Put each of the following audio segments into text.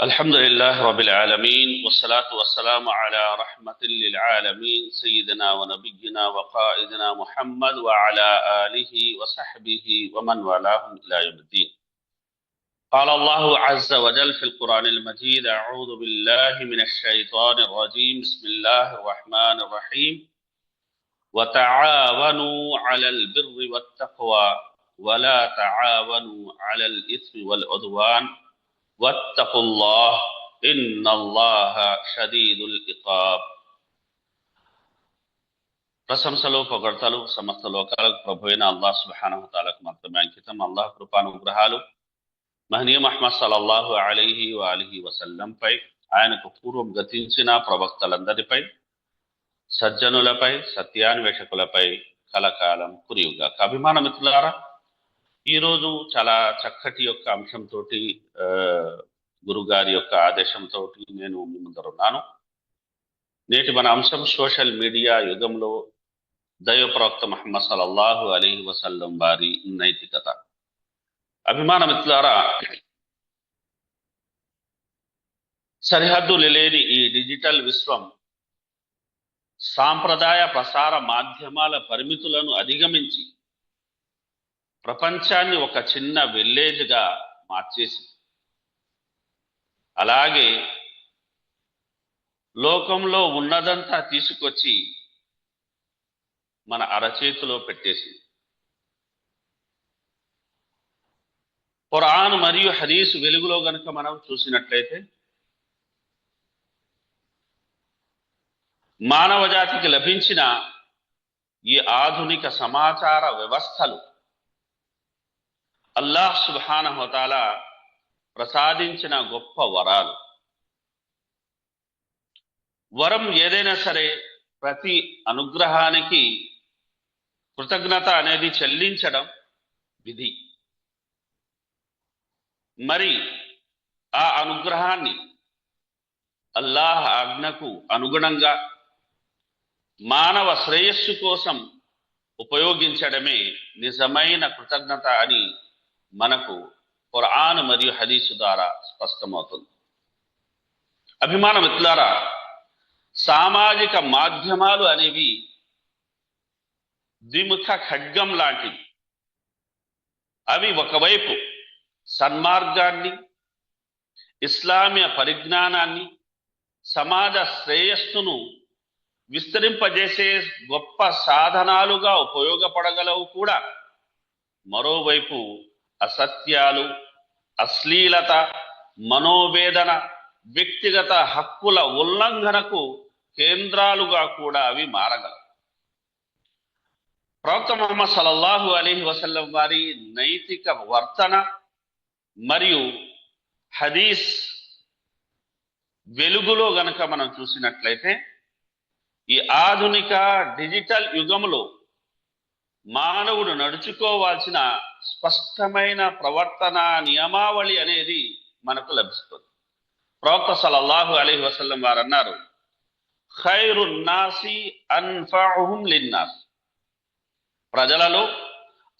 الحمد لله رب العالمين والصلاة والسلام على رحمة للعالمين سيدنا ونبينا وقائدنا محمد وعلى آله وصحبه ومن والاهم إلى يوم الدين. قال الله عز وجل في القرآن المجيد: أعوذ بالله من الشيطان الرجيم. بسم الله الرحمن الرحيم. وتعاونوا على البر والتقوى ولا تعاونوا على الإثم والعدوان واتقوا الله إن الله شديد العقاب. ప్రశంసలు పొగడ్తలు సమస్త లోకాలకు ప్రభువైన అల్లాహ్ సుబ్హానహు వ తఆలాకు మాత్రమే అంకితం. అల్లాహ్ కృపానుగ్రహాలు మహనీయ ముహమ్మద్ సల్లల్లాహు అలైహి వఆలిహి వసల్లం పై, ఆయనకు పూర్వం గతించిన ప్రవక్తలందరిపై, సజ్జనులపై, సత్యాన్వేషకులపై కలకాలం కురియుగాక. అభిమాన మిత్రులారా, ఈరోజు చాలా చక్కటి యొక్క అంశంతో, గురుగారి యొక్క ఆదేశంతో నేను మీ ముందరున్నాను. నేటి మన అంశం సోషల్ మీడియా యుగంలో దైవ ప్రవక్త ముహమ్మద్ సల్లల్లాహు అలైహి వసల్లం వారి నైతికత. అభిమాన మిత్రులారా, సరిహద్దులు లేని ఈ డిజిటల్ విశ్వం సాంప్రదాయ ప్రసార మాధ్యమాల పరిమితులను అధిగమించి ప్రపంచాన్ని ఒక చిన్న విలేజ్గా మార్చేసింది. అలాగే లోకంలో ఉన్నదంతా తీసుకొచ్చి మన అరచేతిలో పెట్టేసింది. ఖురాన్ మరియు హదీస్ వెలుగులో గనుక మనం చూసినట్లయితే, మానవ జాతికి లభించిన ఈ ఆధునిక సమాచార వ్యవస్థలు అల్లాహ్ సుబ్హానహు వ తఆలా ప్రసాదించిన గొప్ప వరాలు. వరం ఏదైనా సరే ప్రతి అనుగ్రహానికి కృతజ్ఞత అనేది చెల్లించడం విధి. మరి ఆ అనుగ్రహాన్ని అల్లాహ్ ఆజ్ఞకు అనుగుణంగా మానవ శ్రేయస్సు కోసం ఉపయోగించడమే నిజమైన కృతజ్ఞత అని మనకు ఖురాన్ మరియు హదీసు ద్వారా స్పష్టమవుతుంది. అభిమాన మిత్రులారా, సామాజిక మాధ్యమాలు అనేవి ద్విముఖ ఖడ్గం లాంటివి. అవి ఒకవైపు సన్మార్గాన్ని, ఇస్లామీయ పరిజ్ఞానాన్ని, సమాజ శ్రేయస్సును విస్తరింపజేసే గొప్ప సాధనాలుగా ఉపయోగపడగలవు కూడా. మరోవైపు అసత్యాలు, అశ్లీలత, మనోవేదన, వ్యక్తిగత హక్కుల ఉల్లంఘనకు కేంద్రాలుగా కూడా అవి మారగలవు. ప్రవక్త ముహమ్మద్ సల్లల్లాహు అలైహి వసల్లం వారి నైతిక వర్తన మరియు హదీస్ వెలుగులో గనక మనం చూసినట్లయితే, ఈ ఆధునిక డిజిటల్ యుగంలో మానవుడు నడుచుకోవాల్సిన స్పష్టమైన ప్రవర్తన నియమావళి అనేది మనకు లభిస్తుంది. ప్రవక్త సల్లల్లాహు అలైహి వసల్లం వారు అన్నారు, ఖైరున్ నాసి అన్ఫఅహుం లిన్నాస్. ప్రజలలో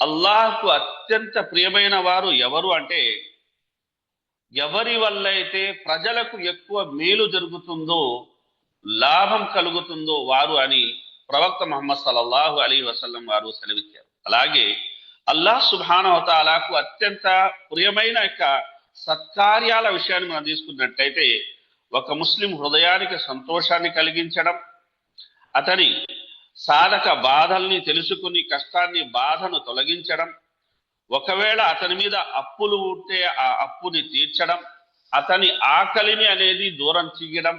అల్లాహ్కు అత్యంత ప్రియమైన వారు ఎవరు అంటే, ఎవరి వల్ల అయితే ప్రజలకు ఎక్కువ మేలు జరుగుతుందో, లాభం కలుగుతుందో వారు అని ప్రవక్త ముహమ్మద్ సల్లల్లాహు అలైహి వసల్లం వారు సెలవిచ్చారు. అలాగే అల్లాహ్ సుబ్హానహు వ తఆలాకు అత్యంత ప్రియమైన యొక్క సత్కార్యాల విషయాన్ని మనం తీసుకున్నట్లయితే, ఒక ముస్లిం హృదయానికి సంతోషాన్ని కలిగించడం, అతని సాధక బాధల్ని తెలుసుకుని కష్టాన్ని, బాధను తొలగించడం, ఒకవేళ అతని మీద అప్పులు ఉంటే ఆ అప్పుని తీర్చడం, అతని ఆకలిని అనేది దూరం చేయడం,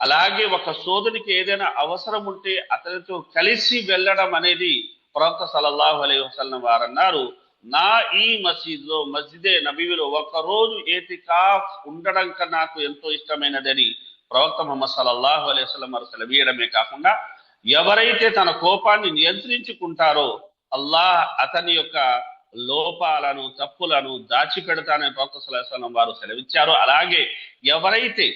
అలాగే ఒక సోదరునికి ఏదైనా అవసరం ఉంటే అతనితో కలిసి వెళ్ళడం అనేది ప్రవక్త సల్లల్లాహు అలైహి వసల్లం వారు అన్నారు, నా ఈ మసీద్లో, మస్జిదే నబీలో ఒకరోజు ఏతికాఫ్ ఉండడం కన్నా నాకు ఎంతో ఇష్టమైనదని ప్రవక్త ముహమ్మద్ సల్లల్లాహు అలైహి వసల్లం వారు సెలవీయడమే కాకుండా, ఎవరైతే తన కోపాన్ని నియంత్రించుకుంటారో అల్లాహ్ అతని యొక్క లోపాలను, తప్పులను దాచిపెడతానని ప్రవక్త సల్లల్లాహు అలైహి వసల్లం వారు సెలవిచ్చారు. అలాగే ఎవరైతే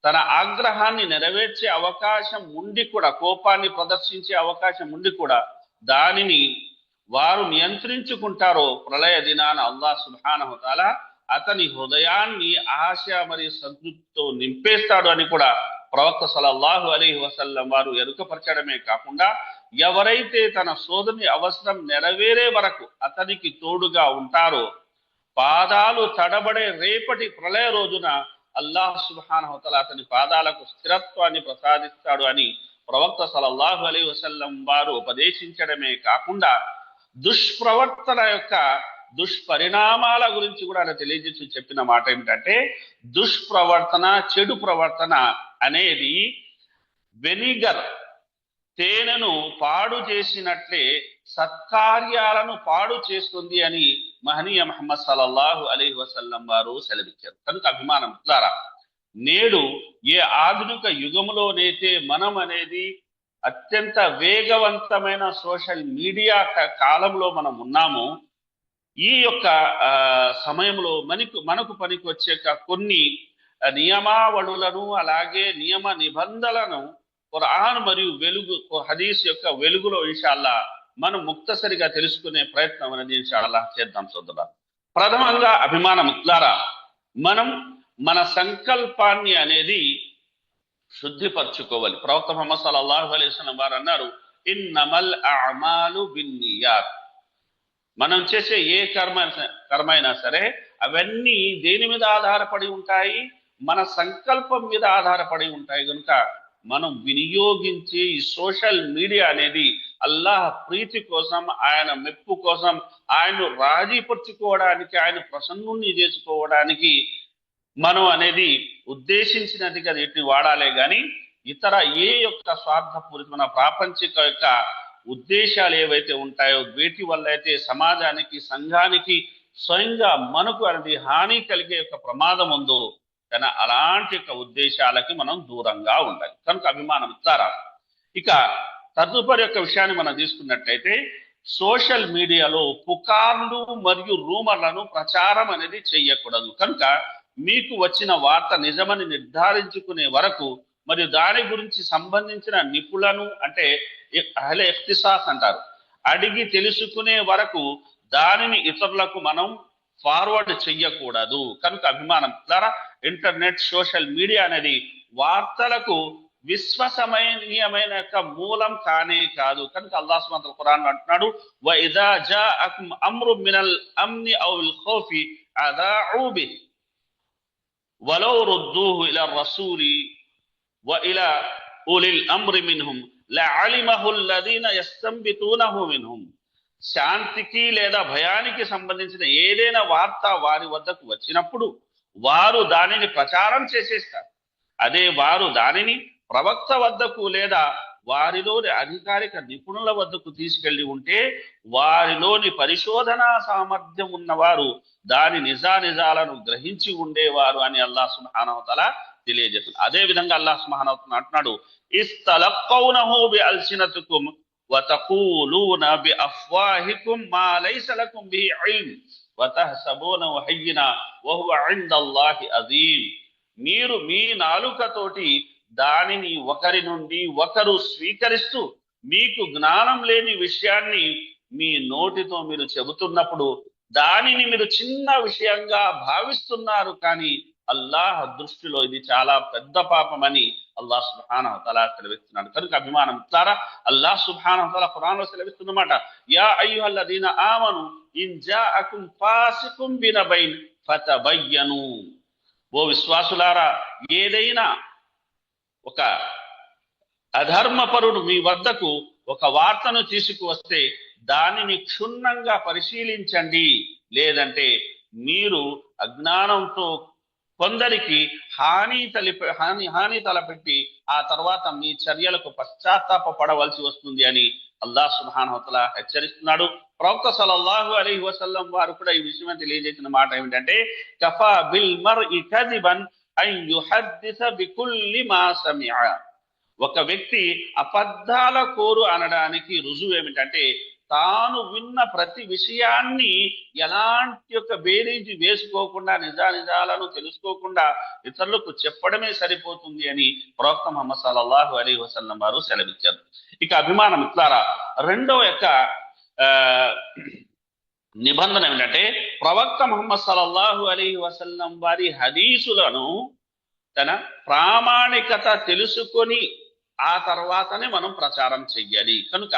తన ఆగ్రహాన్ని నెరవేర్చే అవకాశం ఉండి కూడా, కోపాన్ని ప్రదర్శించే అవకాశం ఉండి కూడా దానిని వారు నియంత్రించుకుంటారో, ప్రళయ దినాన అల్లాహ్ సుబ్హానహు వ తఆలా అతని హృదయాన్ని ఆశ మరియు సంతృప్తితో నింపేస్తాడు అని కూడా ప్రవక్త సల్లల్లాహు అలైహి వసల్లం వారు ఎరుకపరచడమే కాకుండా, ఎవరైతే తన సోదరుని అవసరం నెరవేరే వరకు అతనికి తోడుగా ఉంటారో, పాదాలు తడబడే రేపటి ప్రళయ రోజున అల్లాహ్ సుబ్హానహు వ తఆలా అతని పాదాలకు స్థిరత్వాన్ని ప్రసాదిస్తాడు అని ప్రవక్త సల్లల్లాహు అలైహి వసల్లం వారు ఉపదేశించడమే కాకుండా, దుష్ప్రవర్తన యొక్క దుష్పరిణామాల గురించి కూడా ఆయన తెలియజేసి చెప్పిన మాట ఏమిటంటే, దుష్ప్రవర్తన, చెడు ప్రవర్తన అనేది వెనిగర్ తేనెను పాడు చేసినట్లే సత్కార్యాలను పాడు చేస్తుంది అని మహనీయ ముహమ్మద్ సల్లల్లాహు అలైహి వసల్లం వారు సెలవిచ్చారు. కనుక అభిమానం ద్వారా నేడు ఏ ఆధునిక యుగంలోనైతే మనం అనేది అత్యంత వేగవంతమైన సోషల్ మీడియా కాలంలో మనం ఉన్నామో, ఈ యొక్క సమయంలో మనకు పనికి వచ్చే కొన్ని నియమావళులను, అలాగే నియమ నిబంధనలను ఖురాన్ మరియు హదీస్ యొక్క వెలుగులో ఇన్షాల్లా మనం ముక్తసరిగా తెలుసుకునే ప్రయత్నం అనేది ఇన్షాల్లా చేద్దాం సోదరులారా. ప్రథమంగా అభిమాన మిత్రులారా, మనం మన సంకల్పాన్ని అనేది శుద్ధిపరచుకోవాలి. ప్రవక్త ముహమ్మద్ సల్లల్లాహు అలైహి వసల్లం వారు అన్నారు, ఇన్నమల్ అఅమాలు బిన్నియాత్. మనం చేసే ఏ కర్మ అయినా సరే అవన్నీ దేని మీద ఆధారపడి ఉంటాయి? మన సంకల్పం మీద ఆధారపడి ఉంటాయి. కనుక మనం వినియోగించే ఈ సోషల్ మీడియా అనేది అల్లాహ్ ప్రీతి కోసం, ఆయన మెప్పు కోసం, ఆయన్ను రాజీపరుచుకోవడానికి, ఆయన ప్రసన్నుని చేసుకోవడానికి మనం అనేది ఉద్దేశించినట్టుగా వీటిని వాడాలే కానీ ఇతర ఏ యొక్క స్వార్థపూరితమైన ప్రాపంచిక యొక్క ఉద్దేశాలు ఏవైతే ఉంటాయో వీటి వల్ల అయితే సమాజానికి, సంఘానికి, స్వయంగా మనకు అనేది హాని కలిగే యొక్క ప్రమాదం ఉందో, కానీ అలాంటి యొక్క ఉద్దేశాలకి మనం దూరంగా ఉండాలి. కనుక అభిమానం ఇస్తారా. ఇక తదుపరి యొక్క విషయాన్ని మనం తీసుకున్నట్లయితే, సోషల్ మీడియాలో పుకార్లు మరియు రూమర్లను ప్రచారం అనేది చేయకూడదు. కనుక మీకు వచ్చిన వార్త నిజమని నిర్ధారించుకునే వరకు మరియు దాని గురించి సంబంధించిన నిపుణులను, అంటే అహ్లే ఇఖ్తిసాస్ అంటారు, అడిగి తెలుసుకునే వరకు దానిని ఇతరులకు మనం ఫార్వర్డ్ చెయ్యకూడదు. కనుక అభిమానం ద్వారా ఇంటర్నెట్, సోషల్ మీడియా అనేది వార్తలకు విశ్వసనీయమైన యొక్క మూలం కానే కాదు. కనుక అల్లాహ్ సుబ్హానహు వ తఆలా ఖురాన్ అంటున్నాడు, వ ఇదా జాఅకుమ్ అమ్రు మినల్ అమ్ని ఔల్ ఖౌఫి అదాఉ బిహి వలౌ రుద్దూహు ఇలా రసూలి వ ఇలా ఉలిల్ అమ్రి మిన్హుం లఅలిమహు అల్లదీన యస్తంబితూనహు మిన్హుం. శాంతికి లేదా భయానికి సంబంధించిన ఏదైనా వార్త వారి వద్దకు వచ్చినప్పుడు వారు దానిని ప్రచారం చేసేస్తారు. అదే వారు దానిని ప్రవక్త వద్దకు లేదా వారిలోని అధికారిక నిపుణుల వద్దకు తీసుకెళ్లి ఉంటే వారిలోని పరిశోధనా సామర్థ్యం ఉన్నవారు దాని నిజానిజాలను గ్రహించి ఉండేవారు అని అల్లాహ్ సుబ్హానహు వ తఆలా తెలియజేస్తున్నారు. అదే విధంగా అల్లాహ్ సుబ్హానహు వ తఆలా అంటున్నాడు, ఇస్తలఖౌనహు బిఅల్సినతికుం వతఖూలూన బిఅఫ్వాహికుం మా లైస లకుం బిహి ఇల్మ్ వతహసబూనహు హయ్యినా వహువ ఇందల్లాహి అజీమ్. మీరు మీ నాలుకతోటి దానిని ఒకరి నుండి ఒకరు స్వీకరిస్తూ మీకు జ్ఞానం లేని విషయాన్ని మీ నోటితో మీరు చెబుతున్నప్పుడు దానిని మీరు చిన్న విషయంగా భావిస్తున్నారు, కానీ అల్లాహ్ దృష్టిలో ఇది చాలా పెద్ద పాపమని అల్లాహ్ సుబ్హానహు వ తఆలా సెలవిస్తున్నాడు. కనుక అభిమానం ద్వారా అల్లాహ్ సుబ్హానహు వ తఆలా ఖురాన్లో సెలవిస్తున్నమాట, యా అయ్యుహల్లదీన ఆమను ఇన్ జాఅకుం ఫాసికుం బినబైన్ ఫతబయ్యను. ఓ విశ్వాసులారా, ఏదైనా ఒక అధర్మపరుడు మీ వద్దకు ఒక వార్తను తీసుకువస్తే దానిని క్షుణ్ణంగా పరిశీలించండి, లేదంటే మీరు అజ్ఞానంతో కొందరికి హాని తలపెట్టి ఆ తర్వాత మీ చర్యలకు పశ్చాత్తాపపడవలసి వస్తుంది అని అల్లాహ్ సుబ్హానహు వ తఆలా హెచ్చరిస్తున్నాడు. ప్రవక్త సల్లల్లాహు అలైహి వసల్లం వారు కూడా ఈ విషయం తెలియజేసిన మాట ఏమిటంటే, కఫా బిల్ మర్ఇ కదిబన్ అన్ యుహద్దిస బికుల్లి మా సమిఅ. ఒక వ్యక్తి అబద్ధాల కోరు అనడానికి రుజువు ఏమిటంటే, తాను విన్న ప్రతి విషయాన్ని ఎలాంటి యొక్క బేరీజు వేసుకోకుండా, నిజాలను తెలుసుకోకుండా ఇతరులకు చెప్పడమే సరిపోతుంది అని ప్రవక్త ముహమ్మద్ సల్లల్లాహు అలైహి వసల్లం వారు సెలవిచ్చారు. ఇక అభిమానం ఇట్లారా, రెండో యొక్క నిబంధన ఏమిటంటే ప్రవక్త ముహమ్మద్ సల్లల్లాహు అలైహి వసల్లం వారి హదీసులను తన ప్రామాణికత తెలుసుకొని ఆ తర్వాతనే మనం ప్రచారం చెయ్యాలి. కనుక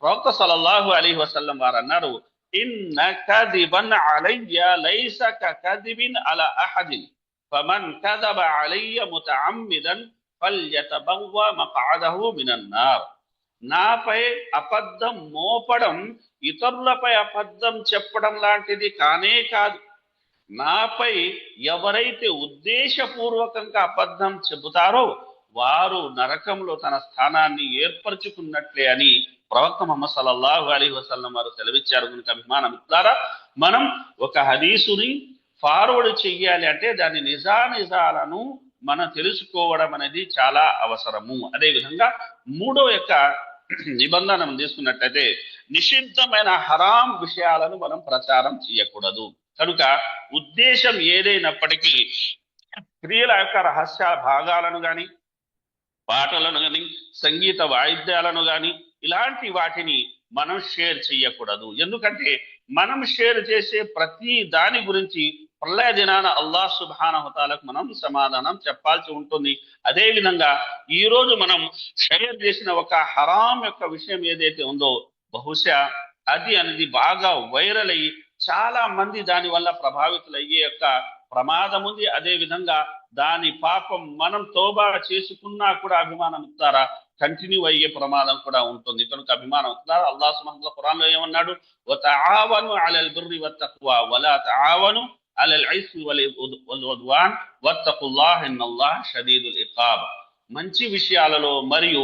ప్రవక్త సల్లల్లాహు అలైహి వసల్లం వారు అన్నారు, ఇన్న కదిబన్ అలయ్య లైస కదిబిన్ అలా అహదిన్ ఫమన్ కదబ అలయ్య ముతఅమ్మిదన్ ఫల్యతబవ్వ మక్అదహు మినన్ నార్. నాపై అబద్ధం మోపడం ఇతరులపై అబద్ధం చెప్పడం లాంటిది కానే కాదు. నాపై ఎవరైతే ఉద్దేశపూర్వకంగా అబద్ధం చెబుతారో వారు నరకంలో తన స్థానాన్ని ఏర్పరచుకున్నట్లే అని ప్రవక్త ముహమ్మద్ సల్లల్లాహు అలైహి వసల్లం వారు సెలవిచ్చారు. కనుక అభిమానం ద్వారా మనం ఒక హదీసుని ఫార్వర్డ్ చెయ్యాలి అంటే దాని నిజానిజాలను మనం తెలుసుకోవడం అనేది చాలా అవసరము. అదేవిధంగా మూడో యొక్క నిబంధన తీసుకున్నట్లయితే నిషిద్ధమైన హరాం విషయాలను మనం ప్రచారం చేయకూడదు. కనుక ఉద్దేశం ఏదైనప్పటికీ స్త్రీల యొక్క రహస్య భాగాలను గాని, పాటలను గాని, సంగీత వాయిద్యాలను గాని ఇలాంటి వాటిని మనం షేర్ చేయకూడదు. ఎందుకంటే మనం షేర్ చేసే ప్రతి దాని గురించి ప్రళయ దినాన అల్లాహ్ సుబ్హానహు తాలాకు మనం సమాధానం చెప్పాల్సి ఉంటుంది. అదే విధంగా ఈ రోజు మనం షేర్ చేసిన ఒక హరాం యొక్క విషయం ఏదైతే ఉందో బహుశా అది అనేది బాగా వైరల్ అయ్యి చాలా మంది దాని వల్ల ప్రభావితులయ్యే యొక్క ప్రమాదం ఉంది. అదే విధంగా దాని పాపం మనం తోబా చేసుకున్నా కూడా అభిమానం ద్వారా కంటిన్యూ అయ్యే ప్రమాదం కూడా ఉంటుంది. కనుక అభిమానం ద్వారా అల్లాహ్ సుబ్హానహు తాలా ఖురాన్లో ఏమన్నాడు, వతఆవను అలల్ బిర్రి వత్తఖ్వా వలా తఆవను అలల్ ఇస్మి వల్ ఉద్వాన్ వత్తఖుల్లాహ ఇన్నల్లాహ షదీదుల్ ఇఖాబ్. మంచి విషయాలలో మరియు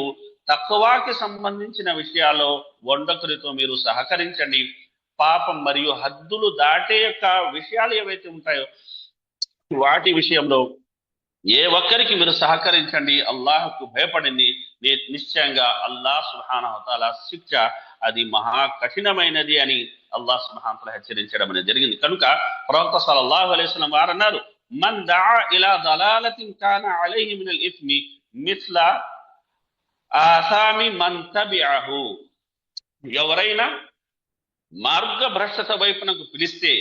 తఖ్వాకి సంబంధించిన విషయాల్లో ఒకరితో మీరు సహకరించండి. పాపం మరియు హద్దులు దాటే యొక్క విషయాలు ఏవైతే ఉంటాయో వాటి విషయంలో ఏ ఒక్కరికి మీరు సహకరించండి. అల్లాహ్కు భయపడింది నిశ్చయంగా అల్లాహ్ సుబ్హానహు తాలా శిక్ష అది మహా కఠినమైనది అని అల్లాహ్ సుబ్హానహు తాలా హెచ్చరించడం అనేది జరిగింది. కనుక ప్రవక్త సల్లల్లాహు అలైహి వసల్లం వారు అన్నారు, మన్ దఆ ఇలా దలాలతిన్ కాన అలైహి మినల్ ఇస్మి మిస్ల ఆసామి మన్ తబిఅహు. ఎవరైనా మార్గభ్రష్టత వైపునకు పిలిస్తే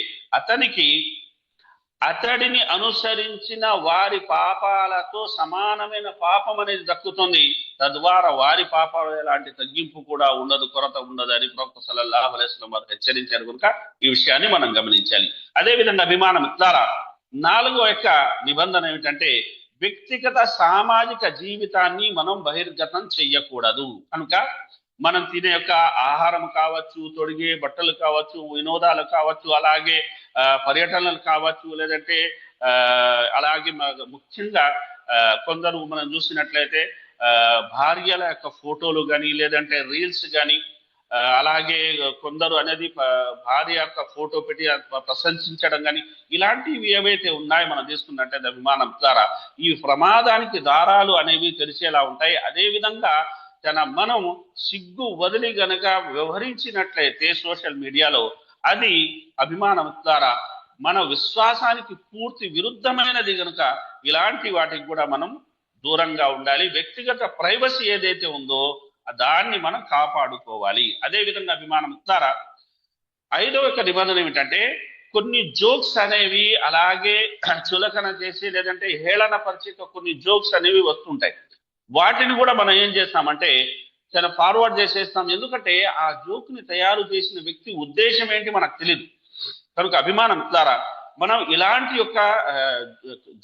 అతడిని అనుసరించిన వారి పాపాలతో సమానమైన పాపం అనేది దక్కుతుంది. తద్వారా వారి పాపాలు ఎలాంటి తగ్గింపు కూడా ఉండదు, కొరత ఉండదు అని ప్రవక్త సల్లల్లాహు అలైహి వసల్లం వారు హెచ్చరించారు. కనుక ఈ విషయాన్ని మనం గమనించాలి. అదేవిధంగా అభిమానం ద్వారా నాలుగో యొక్క నిబంధన ఏమిటంటే వ్యక్తిగత సామాజిక జీవితాన్ని మనం బహిర్గతం చెయ్యకూడదు. కనుక మనం తినే యొక్క ఆహారం కావచ్చు, తొడిగే బట్టలు కావచ్చు, వినోదాలు కావచ్చు, అలాగే పర్యటనలు కావచ్చు, లేదంటే అలాగే ముఖ్యంగా కొందరు మనం చూసినట్లయితే భార్యల యొక్క ఫోటోలు కానీ లేదంటే రీల్స్ కానీ, అలాగే కొందరు అనేది భార్య యొక్క ఫోటో పెట్టి ప్రశంసించడం కానీ ఇలాంటివి ఏవైతే ఉన్నాయో మనం తీసుకున్నట్టయితే అభిమానం ద్వారా ఈ ప్రమాదానికి దారాలు అనేవి తెరిచేలా ఉంటాయి. అదే విధంగా మనం సిగ్గు వదిలి గనక వ్యవహరించినట్లయితే సోషల్ మీడియాలో అది అభిమానం ద్వారా మన విశ్వాసానికి పూర్తి విరుద్ధమైనది కనుక ఇలాంటి వాటికి కూడా మనం దూరంగా ఉండాలి. వ్యక్తిగత ప్రైవసీ ఏదైతే ఉందో దాన్ని మనం కాపాడుకోవాలి. అదే విధంగా అభిమానం ద్వారా ఐదవ యొక్క నిబంధన ఏమిటంటే కొన్ని జోక్స్ అనేవి అలాగే చులకన చేసి లేదంటే హేళన పరిచే కొన్ని జోక్స్ అనేవి వస్తుంటాయి. వాటిని కూడా మనం ఏం చేస్తామంటే చాలా ఫార్వర్డ్ చేసేస్తాం. ఎందుకంటే ఆ జోక్ ని తయారు చేసిన వ్యక్తి ఉద్దేశం ఏంటి మనకు తెలియదు. కనుక అభిమానం ద్వారా మనం ఇలాంటి యొక్క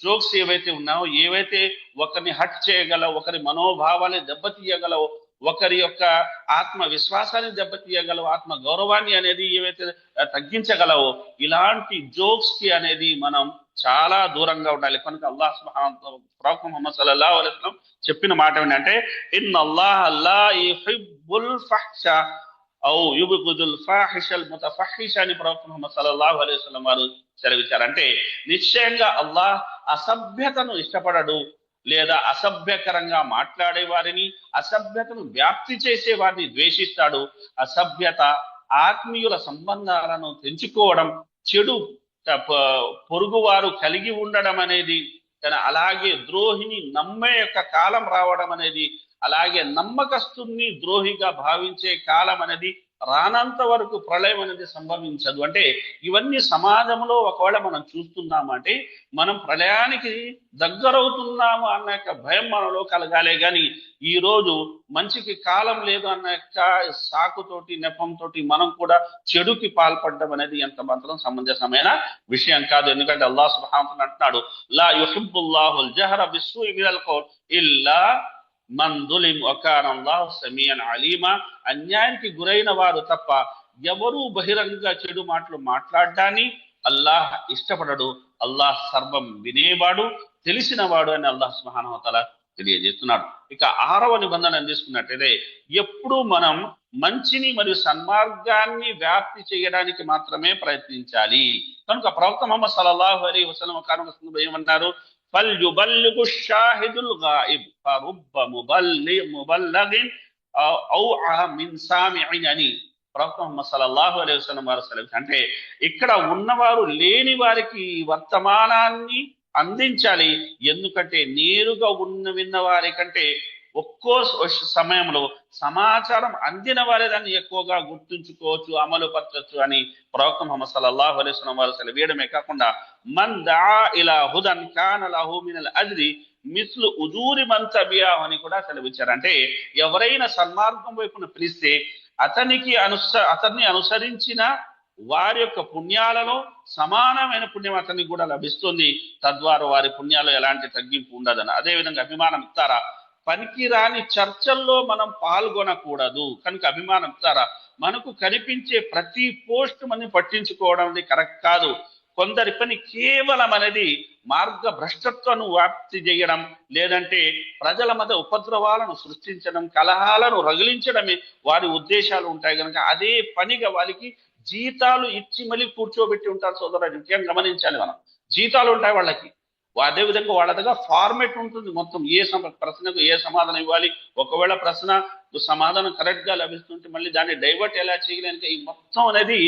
జోక్స్ ఏవైతే ఉన్నాయో, ఏవైతే ఒకరిని హట్ చేయగలవు, ఒకరి మనోభావాన్ని దెబ్బతీయగలవు, ఒకరి యొక్క ఆత్మ విశ్వాసాన్ని దెబ్బతీయగలవు, ఆత్మ గౌరవాన్ని అనేది ఏవైతే తగ్గించగలవో ఇలాంటి జోక్స్ కి అనేది మనం చాలా దూరంగా ఉండాలి. కనుక అల్లాహ్ సుబ్హానహు ప్రవక్త ముహమ్మద్ సల్లల్లాహు అలైహి వసల్లం చెప్పిన మాట ఏంటంటే ఇన్నల్లాహ లా యుహిబ్బుల్ ఫహ్షా ఔ యుబ్గిదుల్ ఫాహిషల్ ముతఫహిష అని ప్రవక్త ముహమ్మద్ సల్లల్లాహు అలైహి వసల్లం వారు సెలవిచ్చారు. అంటే నిశ్చయంగా అల్లాహ్ అసభ్యతను ఇష్టపడడు, లేదా అసభ్యకరంగా మాట్లాడే వారిని, అసభ్యతను వ్యాప్తి చేసే వారిని ద్వేషిస్తాడు. అసభ్యత ఆత్మీయుల సంబంధాలను తెంచుకోవడం, చెడు పొరుగువారు కలిగి ఉండడం అనేది, అలాగే ద్రోహిని నమ్మే యొక్క కాలం రావడం అనేది, అలాగే నమ్మకస్తుని ద్రోహిగా భావించే కాలం అనేది రానంత వరకు ప్రళయం అనేది సంభవించదు. అంటే ఇవన్నీ సమాజంలో ఒకవేళ మనం చూస్తున్నామంటే మనం ప్రళయానికి దగ్గరవుతున్నాము అన్న యొక్క భయం మనలో కలగాలే కానీ ఈ రోజు మంచికి కాలం లేదు అన్న యొక్క సాకుతోటి నెపంతోటి మనం కూడా చెడుకి పాల్పడడం అనేది ఎంత మాత్రం సమంజసమైన విషయం కాదు. ఎందుకంటే అల్లాహ్ సుబ్హానహు వ తఆలా అంటున్నాడు, లా యుహిబ్బుల్లాహుల్ జహర బిస్సూఇ మినల్ ఖౌల్ ఇల్లా మన్ దులిం వకాన అల్లాహు సమీఅన్ అలీమా. అన్యాయానికి గురైన వారు తప్ప ఎవరూ బహిరంగ చెడు మాటలు మాట్లాడడాన్ని అల్లాహ్ ఇష్టపడడు. అల్లాహ్ సర్వం వినేవాడు, తెలిసినవాడు అని అల్లాహ్ సుబ్హానహు వ తఆలా తెలియజేస్తున్నాడు. ఇక 6వ నిబంధన తీసుకున్నట్టయితే ఎప్పుడూ మనం మంచిని మరియు సన్మార్గాన్ని వ్యాప్తి చేయడానికి మాత్రమే ప్రయత్నించాలి. కనుక ప్రవక్త ముహమ్మద్ సల్లల్లాహు అలైహి వసల్లం కారణం ఏమన్నారు, ఫల్యుబల్లిగు షాహిదుల్ గాయిబ్ ఫరుబ్బ ముబల్లగిన్ ఔఅ మిన్ సామిఇన్ అని ప్రవక్త ముహమ్మద్ సల్లల్లాహు అలైహి వసల్లం వారు సెలవు. అంటే ఇక్కడ ఉన్నవారు లేని వారికి వర్తమానాన్ని అందించాలి. ఎందుకంటే నేరుగా విన్న వారి కంటే ఒక్కో సమయంలో సమాచారం అందిన వారే దాన్ని ఎక్కువగా గుర్తుంచుకోవచ్చు, అమలు పరచవచ్చు అని ప్రవక్త ముహమ్మద్ సల్లల్లాహు అలైహి వసల్లం వారు సెలవేయడమే కాకుండా మన్ దా ఇలా హుదన్ కాన లహు మినల్ అజ్రి మిస్లు ఉజూరి మన్ తబియాహు అని కూడా సెలవిచ్చారు. అంటే ఎవరైనా సన్మార్గం వైపున పిలిస్తే అతన్ని అనుసరించిన వారి యొక్క పుణ్యాలలో సమానమైన పుణ్యం అతనికి కూడా లభిస్తుంది. తద్వారా వారి పుణ్యాలు ఎలాంటి తగ్గింపు ఉండదని. అదేవిధంగా అభిమానం ఇస్తారా, పనికిరాని చర్చల్లో మనం పాల్గొనకూడదు. కనుక అభిమానం ఇస్తారా, మనకు కనిపించే ప్రతి పోస్ట్ మనం పట్టించుకోవడం అనేది కరెక్ట్ కాదు. కొందరి పని కేవలం అనేది మార్గ భ్రష్టత్వాన్ని వ్యాప్తి చేయడం, లేదంటే ప్రజల మధ్య ఉపద్రవాలను సృష్టించడం, కలహాలను రగిలించడమే వారి ఉద్దేశాలు ఉంటాయి. కనుక అదే పనిగా వారికి జీతాలు ఇచ్చి మళ్ళీ కూర్చోబెట్టి ఉంటారు. సోదరుడు ముఖ్యంగా గమనించాలి, మనం జీతాలు ఉంటాయి వాళ్ళకి. అదేవిధంగా వాళ్ళ దగ్గర ఫార్మేట్ ఉంటుంది, మొత్తం ఏ ప్రశ్నకు ఏ సమాధానం ఇవ్వాలి, ఒకవేళ ప్రశ్న సమాధానం కరెక్ట్ గా లభిస్తుంటే మళ్ళీ దాన్ని డైవర్ట్ ఎలా చేయలేక ఈ మొత్తం అనేది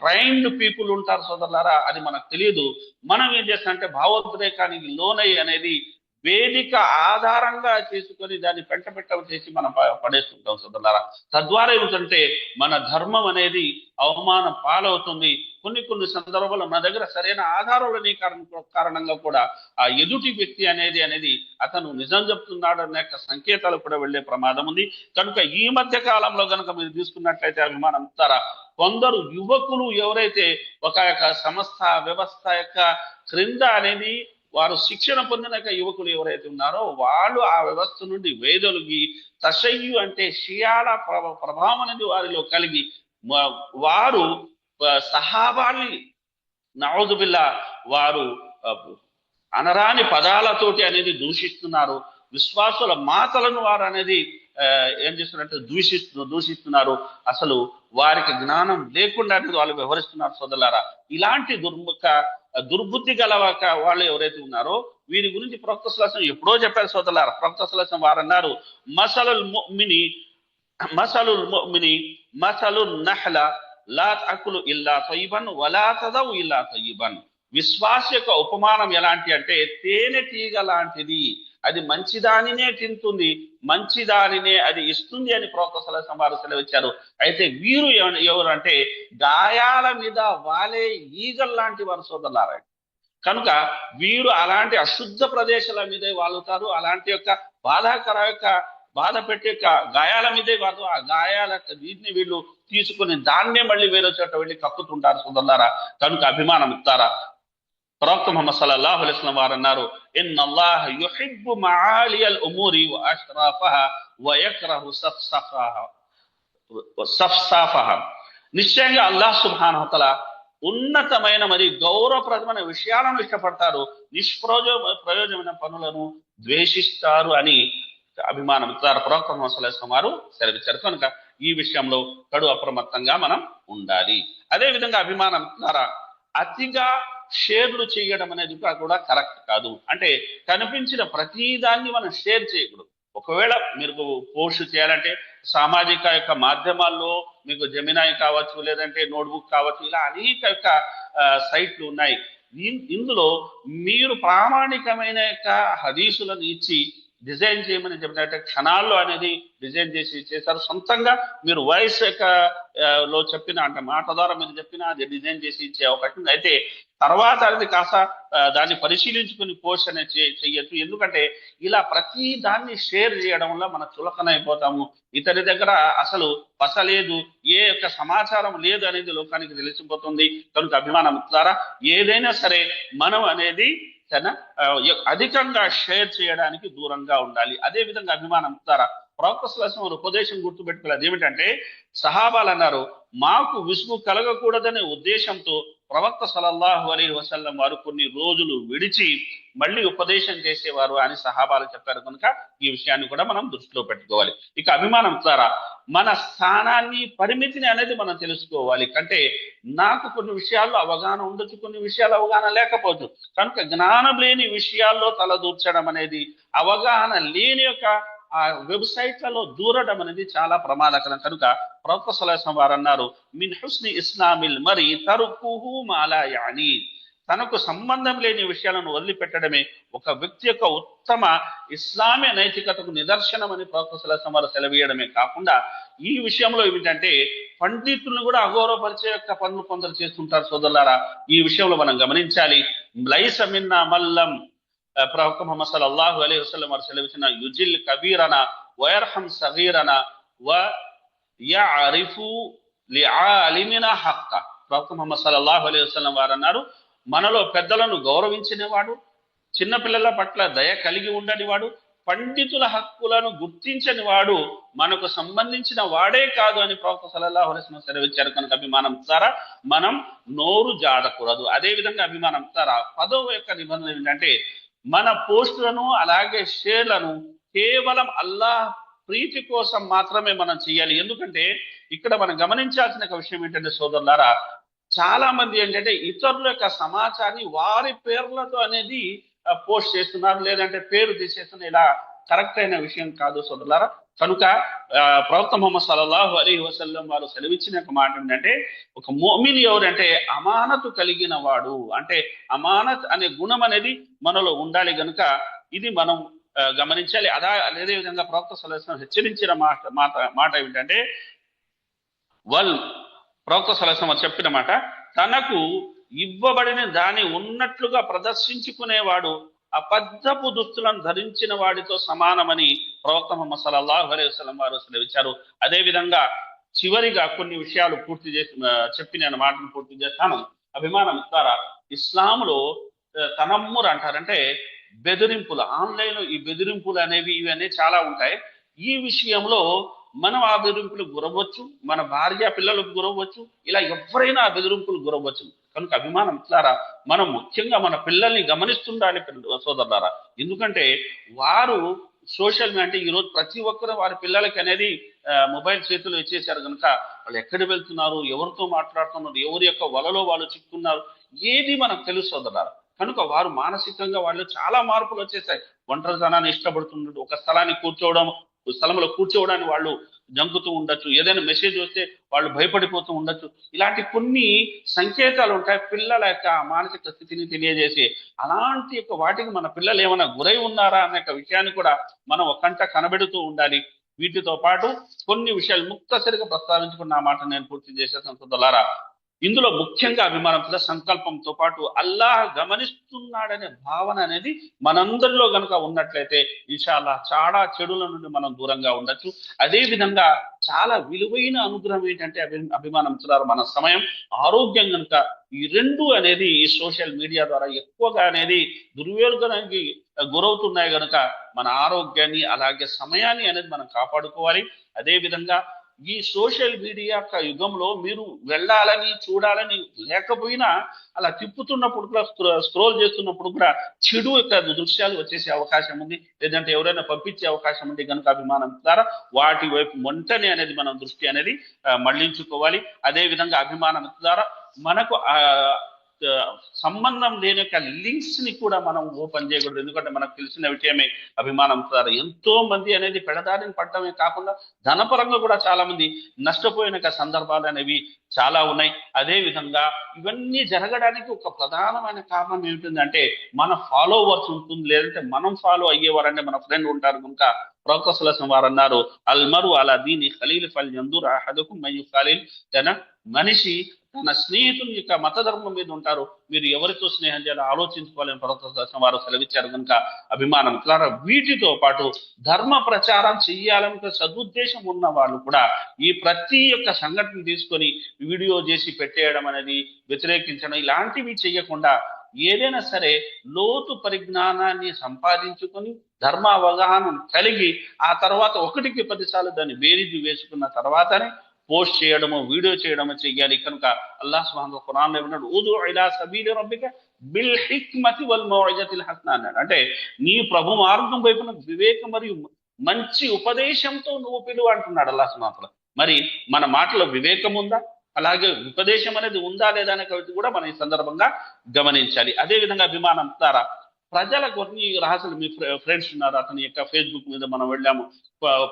ట్రైన్డ్ పీపుల్ ఉంటారు సోదరులారా. అది మనకు తెలియదు. మనం ఏం చేస్తామంటే భావోద్రేకానికి లోనై అనేది వేదిక ఆధారంగా చేసుకొని దాన్ని పెంట చేసి మనం పడేస్తుంటాం సోదరులారా. తద్వారా ఏమిటంటే మన ధర్మం అనేది అవమానం పాలవుతుంది. కొన్ని సందర్భాల్లో మన దగ్గర సరైన ఆధారాలు లేని కారణంగా కూడా ఆ ఎదుటి వ్యక్తి అనేది అతను నిజం చెప్తున్నాడు అనే సంకేతాలు కూడా వెళ్లే ప్రమాదం ఉంది. కనుక ఈ మధ్య కాలంలో కనుక మీరు తీసుకున్నట్లయితే అభిమానం ఇస్తారా, కొందరు యువకులు ఎవరైతే ఒక సంస్థ వ్యవస్థ యొక్క క్రింద అనేది వారు శిక్షణ పొందిన యువకులు ఎవరైతే ఉన్నారో వాళ్ళు ఆ వ్యవస్థ నుండి వేదొలిగి తషయ్యు అంటే షియాల ప్రభావం అనేది వారిలో కలిగి వారు సహాబాల్ని నౌజుబిల్లా వారు అనరాని పదాలతోటి అనేది దూషిస్తున్నారు. విశ్వాసుల మాటలను వారు అనేది ఏం చేస్తున్నట్టు దూషిస్తున్నారు. అసలు వారికి జ్ఞానం లేకుండా అనేది వాళ్ళు వ్యవహరిస్తున్నారు సోదరులారా. ఇలాంటి దుర్బుద్ధి గలవక వాళ్ళు ఎవరైతే ఉన్నారో వీరి గురించి ప్రవక్త సల్లల్లాహు అలైహి వసల్లం ఎప్పుడో చెప్పారు సోదరులారా. ప్రవక్త సల్లల్లాహు అలైహి వసల్లం వారు అన్నారు, మసలుల్ ముమిని మసలున్ నహ్ల లా తఅకులు ఇల్లా తయ్యిబన్ వలా తదవు ఇల్లా తయ్యిబన్. విశ్వాస యొక్క ఉపమానం ఎలాంటి అంటే తేనె తీగ లాంటిది, అది మంచిదానినే తింటుంది, మంచిదానినే అది ఇస్తుంది అని ప్రవక్త సల్లల్లాహు అలైహి వసల్లం వారు సెలవిచ్చారు. అయితే వీరు ఎవరు అంటే గాయాల మీద వాలే ఈగల్ లాంటి వారు సోదరులారా. కనుక వీరు అలాంటి అశుద్ధ ప్రదేశాల మీదే వాలుతారు. అలాంటి యొక్క బాధ పెట్టే గాయాల మీదే వారు ఆ గాయాల వీటిని వీళ్ళు తీసుకుని దాన్నే మళ్ళీ వేరే చోట వెళ్ళి కక్కుతుంటారు సోదరులారా. కనుక అభిమానం ఇస్తారా, ప్రవక్త ముహమ్మద్ సల్లల్లాహు అలైహి వసల్లం వారు అన్నారు, ఇన్నల్లాహ యుహిబ్బు మఆలియల్ ఉమూరి వ అష్రాఫహా వ యక్రహు సఫ్సాఫహా. నిశ్చయంగా అల్లాహ్ సుబ్హానహు వ తఆలా ఉన్నతమైన మరి గౌరవప్రదమైన విషయాలను ఇష్టపడతారు, ప్రయోజనమైన పనులను ద్వేషిస్తారు అని అభిమానం ఇస్తారు ప్రవక్త ముహమ్మద్ సల్లల్లాహు అలైహి వసల్లం వారు సెలవిచ్చారు. కనుక ఈ విషయంలో కడు అప్రమత్తంగా మనం ఉండాలి. అదే విధంగా అభిమానం ఇస్తారా, అతిగా షేర్లు చేయడం అనేది కూడా కరెక్ట్ కాదు. అంటే కనిపించిన ప్రతిదాన్ని మనం షేర్ చేయకూడదు. ఒకవేళ మీరు పోస్ట్ చేయాలంటే సామాజిక యొక్క మాధ్యమాల్లో మీకు జెమినాయ్ కావచ్చు, లేదంటే నోట్బుక్ కావచ్చు, ఇలా అనేక యొక్క సైట్లు ఉన్నాయి. ఇందులో మీరు ప్రామాణికమైన యొక్క హదీసులను ఇచ్చి డిజైన్ చేయమని చెప్పినట్టే క్షణాల్లో అనేది డిజైన్ చేశారు. సొంతంగా మీరు వాయిస్ యొక్క లో చెప్పిన అంటే మాట ద్వారా మీరు చెప్పిన అది డిజైన్ చేసి ఇచ్చే అవకాశం ఉంది. అయితే తర్వాత అది కాస్త దాన్ని పరిశీలించుకుని పోస్ట్ అనేది చెయ్యొచ్చు. ఎందుకంటే ఇలా ప్రతి దాన్ని షేర్ చేయడం వల్ల మనం చులకనైపోతాము. ఇతని దగ్గర అసలు పస లేదు, ఏ యొక్క సమాచారం లేదు అనేది లోకానికి తెలిసిపోతుంది. కనుక అభిమానం ద్వారా ఏదైనా సరే మనం అనేది అధికంగా షేర్ చేయడానికి దూరంగా ఉండాలి. అదే విధంగా అభిమానం ద్వారా ప్రవక్త సల్లల్లాహు అలైహి ఉపదేశం గుర్తుపెట్టుకోలేదు. ఏమిటంటే సహాబాలు అన్నారు, మాకు విసుగు కలగకూడదనే ఉద్దేశంతో ప్రవక్త సల్లల్లాహు అలైహి వసల్లం వారు కొన్ని రోజులు విడిచి మళ్ళీ ఉపదేశం చేసేవారు అని సహాబాలు చెప్పారు. కనుక ఈ విషయాన్ని కూడా మనం దృష్టిలో పెట్టుకోవాలి. ఇక అభిమానం ద్వారా మన స్థానాన్ని పరిమితిని అనేది మనం తెలుసుకోవాలి. అంటే నాకు కొన్ని విషయాల్లో అవగాహన ఉండొచ్చు, కొన్ని విషయాలు అవగాహన లేకపోవచ్చు. కనుక జ్ఞానం లేని విషయాల్లో తలదూర్చడం అనేది, అవగాహన లేని యొక్క ఆ వెబ్సైట్లలో దూరడం అనేది చాలా ప్రమాదకరం. కనుక ప్రవక్త సల్లల్లాహు అలైహి వసల్లం వారు అన్నారు, మిన్ హుస్ని ఇస్లామిల్ మరి తరుకుహు మా లా యానీ, తనకు సంబంధం లేని విషయాలను వదిలిపెట్టడమే ఒక వ్యక్తి యొక్క ఉత్తమ ఇస్లామీ నైతికతకు నిదర్శనం అని ప్రవక్త సల్లల్లాహు అలైహి వసల్లం వారు సెలవీయడమే కాకుండా ఈ విషయంలో ఏమిటంటే పండితులను కూడా అగౌరవపరిచే యొక్క పనులు కొందరు చేస్తుంటారు. సోదరులారా, ఈ విషయంలో మనం గమనించాలి. లైస మిన్నా మల్లం, ప్రవక్త ముహమ్మద్ సల్లల్లాహు అలైహి వసల్లం వారు సెలవిచ్చిన యుజిల్ కబీరనా వయర్హం సగీరనా వ యఅరిఫు లిఆలిమినా హక్క. ప్రవక్త ముహమ్మద్ సల్లల్లాహు అలైహి వసల్లం వారు అన్నారు, మనలో పెద్దలను గౌరవించిన వాడు, చిన్నపిల్లల పట్ల దయ కలిగి ఉండని వాడు, పండితుల హక్కులను గుర్తించని వాడు మనకు సంబంధించిన వాడే కాదు అని ప్రవక్త సల్లల్లాహు అలైహి వసల్లం సెలవిచ్చారు. కనుక అభిమానం ద్వారా మనం నోరు జాడకూడదు. అదే విధంగా అభిమానం ద్వారా 10వ యొక్క నిబంధన ఏంటంటే మన పోస్టులను అలాగే షేర్లను కేవలం అల్లాహ్ ప్రీతి కోసం మాత్రమే మనం చేయాలి. ఎందుకంటే ఇక్కడ మనం గమనించాల్సిన ఒక విషయం ఏంటంటే సోదరులారా, చాలా మంది ఏంటంటే ఇతరుల యొక్క సమాచారాన్ని వారి పేర్లతో అనేది పోస్ట్ చేస్తున్నారు, లేదంటే పేరు తీసేస్తున్నారు. ఇలా కరెక్ట్ అయిన విషయం కాదు సోదరులారా. కనుక ప్రవక్త ముహమ్మద్ సల్లల్లాహు అలైహి వసల్లం వారు సెలవిచ్చిన ఒక మాట ఏంటంటే ఒక ముమిన్ ఎవరంటే అమానతు కలిగిన వాడు, అంటే అమానత్ అనే గుణం అనేది మనలో ఉండాలి. కనుక ఇది మనం గమనించాలి. అదే విధంగా ప్రవక్త సల్లల్లాహు అలైహి వసల్లం హెచ్చరించిన మాట ఏమిటంటే ప్రవక్త సల్లల్లాహు అలైహి వసల్లం చెప్పిన మాట, తనకు ఇవ్వబడిన దాన్ని ఉన్నట్లుగా ప్రదర్శించుకునేవాడు అబద్ధపు దుస్తులను ధరించిన వాడితో సమానమని ప్రవక్త ముహమ్మద్ సల్లల్లాహు అలైహి వసల్లం వారు సెలవిచ్చారు. అదే విధంగా చివరిగా కొన్ని విషయాలు పూర్తి చేసి చెప్పి నేను మాటను పూర్తి చేస్తాను. అభిమానం ద్వారా ఇస్లాంలో తనమ్ముర్ అంటారంటే బెదిరింపులు, ఆన్లైన్ ఈ బెదిరింపులు అనేవి ఇవన్నీ చాలా ఉంటాయి. ఈ విషయంలో మనం ఆ బెదిరింపులు గురవచ్చు, మన భార్య పిల్లలకు గురవచ్చు, ఇలా ఎవరైనా ఆ బెదిరింపులు గురవచ్చు. కనుక అభిమానం ద్వారా మనం ముఖ్యంగా మన పిల్లల్ని గమనిస్తుండాలి సోదరులారా. ఎందుకంటే వారు సోషల్ మీడియా అంటే ఈరోజు ప్రతి ఒక్కరు వారి పిల్లలకి అనేది మొబైల్ చేతులు ఇచ్చేశారు. కనుక వాళ్ళు ఎక్కడికి వెళ్తున్నారు, ఎవరితో మాట్లాడుతున్నారు, ఎవరి యొక్క వలలో వాళ్ళు చిక్కున్నారు, ఏది మనకు తెలుసు సోదరులారా. కనుక వారు మానసికంగా వాళ్ళు చాలా మార్పులు వచ్చేసాయి. ఒంటరితనాన్ని ఇష్టపడుతున్నారు, ఒక స్థలంలో కూర్చోవడానికి వాళ్ళు జంకుతూ ఉండొచ్చు, ఏదైనా మెసేజ్ వస్తే వాళ్ళు భయపడిపోతూ ఉండొచ్చు. ఇలాంటి కొన్ని సంకేతాలు ఉంటాయి పిల్లల యొక్క మానసిక స్థితిని తెలియజేసి. అలాంటి యొక్క వాటికి మన పిల్లలు ఏమైనా గురై ఉన్నారా అనే విషయాన్ని కూడా మనం ఒకంట కనబెడుతూ ఉండాలి. వీటితో పాటు కొన్ని విషయాలు ముక్తసరిగా ప్రస్తావించుకున్న మాట నేను పూర్తి చేసేసాను సోదరులారా. ఇందులో ముఖ్యంగా అభిమానంతో సంకల్పంతో పాటు అల్లాహ్ గమనిస్తున్నాడనే భావన అనేది మనందరిలో గనుక ఉన్నట్లయితే ఇన్షాల్లాహ్ చాలా చెడుల నుండి మనం దూరంగా ఉండొచ్చు. అదే విధంగా చాలా విలువైన అనుగ్రహం ఏంటంటే అభిమానంతో మన సమయం, ఆరోగ్యం కనుక ఈ రెండు అనేది ఈ సోషల్ మీడియా ద్వారా ఎక్కువగా అనేది దుర్వినియోగానికి గురవుతున్నాయి. కనుక మన ఆరోగ్యాన్ని అలాగే సమయాన్ని అనేది మనం కాపాడుకోవాలి. అదే విధంగా ఈ సోషల్ మీడియా యుగంలో మీరు వెళ్ళాలని చూడాలని లేకపోయినా అలా తిప్పుతున్నప్పుడు కూడా స్క్రోల్ చేస్తున్నప్పుడు కూడా చెడు యొక్క దృశ్యాలు వచ్చేసే అవకాశం ఉంది, లేదంటే ఎవరైనా పంపించే అవకాశం ఉంది. కనుక అభిమానం ద్వారా వాటి వైపు వెంటనే అనేది మనం దృష్టి అనేది మళ్లించుకోవాలి. అదే విధంగా అభిమానం ద్వారా మనకు ఆ, సంబంధం లేని యొక్క లింక్స్ ని కూడా మనం ఓపెన్ చేయకూడదు. ఎందుకంటే మనకు తెలిసిన విషయమే అభిమానం ద్వారా ఎంతో మంది అనేది పెడదారిని పడటమే కాకుండా ధనపరంగా కూడా చాలా మంది నష్టపోయిన యొక్క సందర్భాలు అనేవి చాలా ఉన్నాయి. అదే విధంగా ఇవన్నీ జరగడానికి ఒక ప్రధానమైన కారణం ఏమిటంటే మన ఫాలోవర్స్ ఉంటుంది, లేదంటే మనం ఫాలో అయ్యేవారంటే మన ఫ్రెండ్ ఉంటారు కనుక ప్రవక్త సల్లల్లాహు అలైహి వసల్లం వారు అన్నారు, అల్మరు అలా దీని ఖలీల్ ఫల్ యందుర్ అహదుకుం మయ్యు ఖలీల్. మనిషి తన స్నేహితుని యొక్క మతధర్మం మీద ఉంటారు, మీరు ఎవరితో స్నేహం చేయాలో ఆలోచించుకోవాలని ప్రవక్త సల్లల్లాహు అలైహి వసల్లం వారు సెలవిచ్చారు కనుక అభిమానం ద్వారా వీటితో పాటు ధర్మ ప్రచారం చెయ్యాలనే సదుద్దేశం ఉన్న వాళ్ళు కూడా ఈ ప్రతి ఒక్క సంఘటన తీసుకొని వీడియో చేసి పెట్టేయడం అనేది వ్యతిరేకించడం ఇలాంటివి చేయకుండా ఏదైనా సరే లోతు పరిజ్ఞానాన్ని సంపాదించుకొని ధర్మ అవగాహన కలిగి ఆ తర్వాత 1కి 10 సార్లు దాన్ని బేరీజు వేసుకున్న తర్వాతనే పోస్ట్ చేయడము వీడియో చేయడము చెయ్యాలి. కనుక అల్లాహ్ సుబ్హానహు వ ఖురాన్ లో ఏమన్నాడు, ఉదు ఇలా సబీలి రబ్బిక బిల్ హిక్మతి వల్ మౌఇజతిల్ హసనా అన్నాడు. అంటే నీ ప్రభు మార్గం వైపున వివేకం మరియు మంచి ఉపదేశంతో నువ్వు పిలువు అంటున్నాడు అల్లాహ్ సుబ్హానహు వ తఆలా. మరి మన మాటలో వివేకం ఉందా, అలాగే ఉపదేశం అనేది ఉందా లేదా అనే కూడా మనం ఈ సందర్భంగా గమనించాలి. అదే విధంగా అభిమానం ద్వారా ప్రజల కొన్ని రహస్యాలు, మీ ఫ్రెండ్స్ ఉన్నారు, అతని యొక్క ఫేస్బుక్ మీద మనం వెళ్ళాము,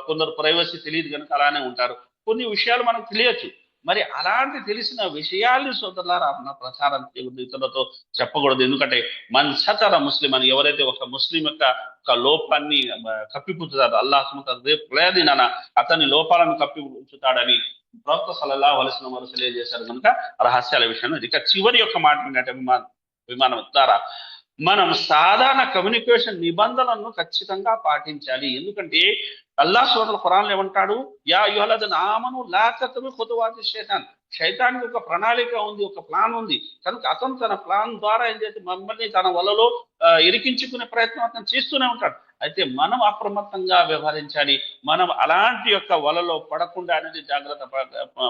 కొందరు ప్రైవసీ తెలియదు కనుక అలానే ఉంటారు, కొన్ని విషయాలు మనకు తెలియచ్చు. మరి అలాంటి తెలిసిన విషయాల్ని సోదరులారా మన ప్రచారం చేయకూడదు, ఇతరులతో చెప్పకూడదు. ఎందుకంటే మన్ సతర ముస్లిం అని ఎవరైతే ఒక ముస్లిం యొక్క ఒక లోపాన్ని కప్పిపుచ్చుతాడో అల్లాహ్ రేపు లేదిన అతని లోపాలను కప్పిపుచ్చుతాడని ప్రవక్త సల్లల్లాహు అలైహి వసల్లం వారు తెలియజేశారు కనుక రహస్యాల విషయంలో. ఇక చివరి యొక్క మాట ఏంటంటే విమానం ద్వారా మనం సాధారణ కమ్యూనికేషన్ నిబంధనలను ఖచ్చితంగా పాటించాలి. ఎందుకంటే అల్లాహ్ సుబ్హానహు ఖురాన్ ఏమంటాడు, యా అయ్యుహల్లదీన ఆమను లా తత్తబిఉ ఖుతువాతి షైతాన్. శైతానికి ఒక ప్రణాళిక ఉంది, ఒక ప్లాన్ ఉంది. కనుక అతను తన ప్లాన్ ద్వారా ఏం చేసి మమ్మల్ని తన వలలో ఇరికించుకునే ప్రయత్నం అతను చేస్తూనే ఉంటాడు. అయితే మనం అప్రమత్తంగా వ్యవహరించాలి, మనం అలాంటి యొక్క వలలో పడకుండా అనేది జాగ్రత్త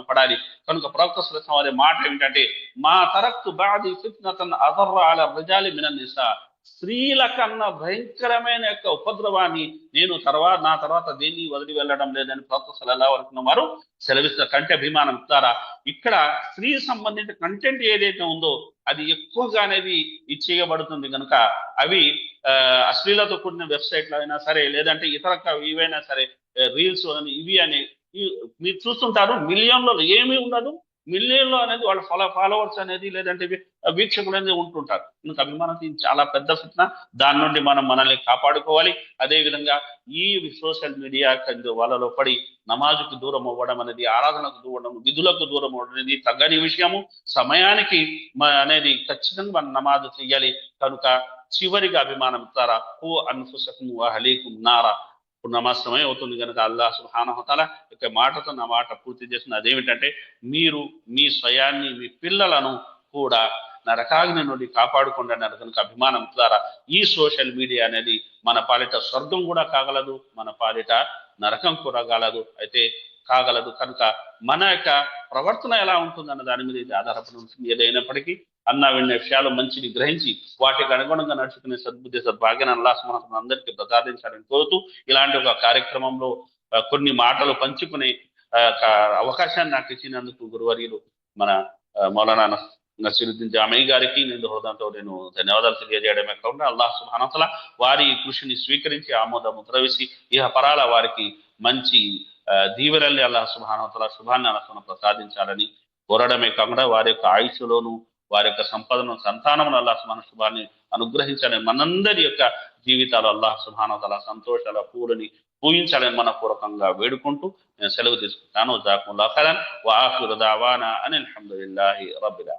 పడాలి. కనుక ప్రవక్త సల్లల్లాహు అలైహి వసల్లం వారి మాట ఏమిటంటే, మా తరక్తు బాది ఫిత్నతన్ అదర్ర అలా రిజాలి మినన్ నిసా. స్త్రీల కన్నా భయంకరమైన యొక్క ఉపద్రవాన్ని నేను నా తర్వాత దేన్ని వదిలి వెళ్ళడం లేదని ప్రవక్త సల్లల్లాహు అలైహి వసల్లం వారు సెలవిస్తారు. కంటే అభిమానం ద్వారా ఇక్కడ స్త్రీ సంబంధించిన కంటెంట్ ఏదైతే ఉందో అది ఎక్కువగా అనేది చేయబడుతుంది కనుక అవి అశ్లీలతో కూడిన వెబ్సైట్లు అయినా సరే, లేదంటే ఇతర ఇవైనా సరే, రీల్స్ అని ఇవి అని మీరు చూస్తుంటారు. మిలియన్లో ఏమీ ఉండదు, మిలియన్లో అనేది వాళ్ళ ఫాలోవర్స్ అనేది లేదంటే వీక్షకులు అనేది ఉంటుంటారు. ఇంకా అభిమానం చాలా పెద్ద ఫిత్న, దాని నుండి మనం మనల్ని కాపాడుకోవాలి. అదే విధంగా ఈ సోషల్ మీడియా వాళ్ళలో పడి నమాజుకు దూరం అవ్వడం అనేది, ఆరాధనకు దూరం, విధులకు దూరం అవ్వడం అనేది తగ్గని విషయము. సమయానికి అనేది ఖచ్చితంగా మనం నమాజు చెయ్యాలి. కనుక చివరిగా అభిమానం ద్వారా హు అన్ఫుసకుం వ అహ్లీకుం నారా. ఇప్పుడు నమాజ్ సమయం అవుతుంది కనుక అల్లాహ్ సుబ్హానహు వ తఆలా యొక్క మాటతో నా మాట పూర్తి చేస్తుంది. అదేమిటంటే, మీరు మీ స్వయాన్ని మీ పిల్లలను కూడా నరకాగ్ని నుండి కాపాడుకోండి అన్నారు. కనుక అభిమానం ద్వారా ఈ సోషల్ మీడియా అనేది మన పాలిట స్వర్గం కూడా కాగలదు, మన పాలిట నరకం కూడా కాగలదు. కనుక మన యొక్క ప్రవర్తన ఎలా ఉంటుందన్న దాని మీద ఇది ఆధారపడి ఉంటుంది. ఏదైనప్పటికీ విన్న విషయాలు మంచిని గ్రహించి వాటికి అనుగుణంగా నడుచుకునే సద్బుద్ధి సద్భాగ్యాన్ని అల్లాహ్ సుబ్హానహు వ తఆలా అందరికీ ప్రసాదించాలని కోరుతూ ఇలాంటి ఒక కార్యక్రమంలో కొన్ని మాటలు పంచుకునే అవకాశాన్ని నాకు ఇచ్చినందుకు గురువర్యులు మన మౌలానా నసీరుద్దీన్ జామీ గారికి హృదయంతో నేను ధన్యవాదాలు తెలియజేయడమే కాకుండా అల్లాహ్ సుబ్హానహు వ తఆలా వారి కృషిని స్వీకరించి ఆమోద ముద్ర వేసి ఇహ పరాల వారికి మంచి దీవెనల్ని అల్లాహ్ సుబ్హానహు వ తఆలా శుభాన్ని అనసును ప్రసాదించాలని కోరడమే కాకుండా వారి యొక్క ఆయుష్లోను వారి యొక్క సంపదను సంతానమును అల్లాహ్ సుబ్హానహు శుభాన్ని అనుగ్రహించాలని, మనందరి యొక్క జీవితాలు అల్లాహ్ సుబ్హానహు తఆలా సంతోషాల పూలని పూయించాలని మనపూర్వకంగా వేడుకుంటూ నేను సెలవు తీసుకుంటాను. జజాకుముల్లాహు ఖైరన్ వ ఆఖిరు దఅవానా అనిల్ హమ్దులిల్లాహి రబ్బిల్ ఆలమీన్.